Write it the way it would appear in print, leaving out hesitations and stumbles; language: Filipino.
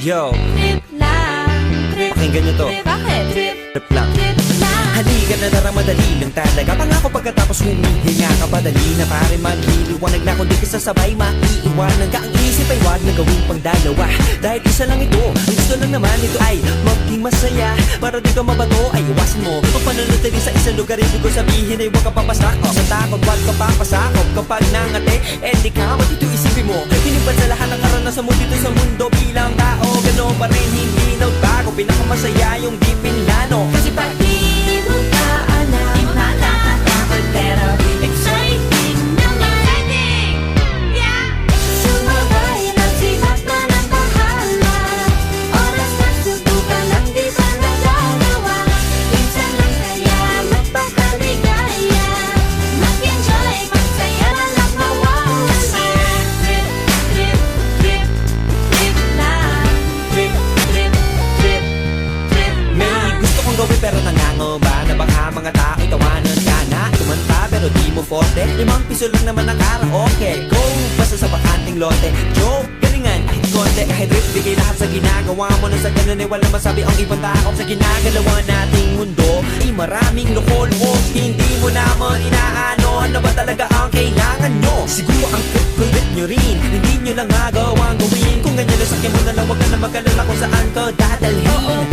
Yo, Trip lang, trip, pakinggan nyo to. trip, bakit? Trip, Trip lang. trip lang. Halika na darang madali lang talaga. Pangako pagkatapos humihinga ka pa. Dali na pare magliliwanag na. Kung di ka sasabay maiiwanan ka. Ang isip ay wag na gawin pang dalawa. Dahil isa lang ito. Ang gusto lang naman ito ay maging masaya. Para di ka mabato ay iwasan mo ang pananatili sa isang lugar. Ibig ko sabihin ay huwag ka papasakop. Sa takot wag ka papasakop. Kapag nangate eh di ka dito isipin mo. Hinibad sa lahat ng karanasan mo dito sa mundo. Bilang tao gano'n pa rin hindi nagbago. Pinakamasaya yung di pinlano. Kasi pag Di mo ka alam, di mo nakakatakot, pero exciting naman. Exciting! Yeah! Sumabay ng sibat na ng bahala. Oras na subukan ang di pa nagagawa. Minsan lang kaya magpakaligaya. Mag-enjoy, magsaya lang mawawala. Trip, trip, trip, trip lang. Trip, trip, trip, trip may lang. gusto kong gawin pero nangangamba na baka mga tao'y tawanan ka na. Kumanta pero di mo forte. 5 piso lang naman ang karaoke. Go! Basta sa bakanting lote. Joke! Galingan kahit konti. Kahit rip bigay lahat sa ginagawa mo. Na sa ganun ay wala masabi ang ibang tao. Sa ginagalawa nating mundo ay maraming loko-loko. Hindi mo naman inaano. Ano ba talaga ang kailangan nyo? Siguro ang kulit nyo rin. Hindi nyo lang magawang gawin. Kung ganyan na sakyan mo na lang, wag ka na mag-alala kung saan ka dadalhin.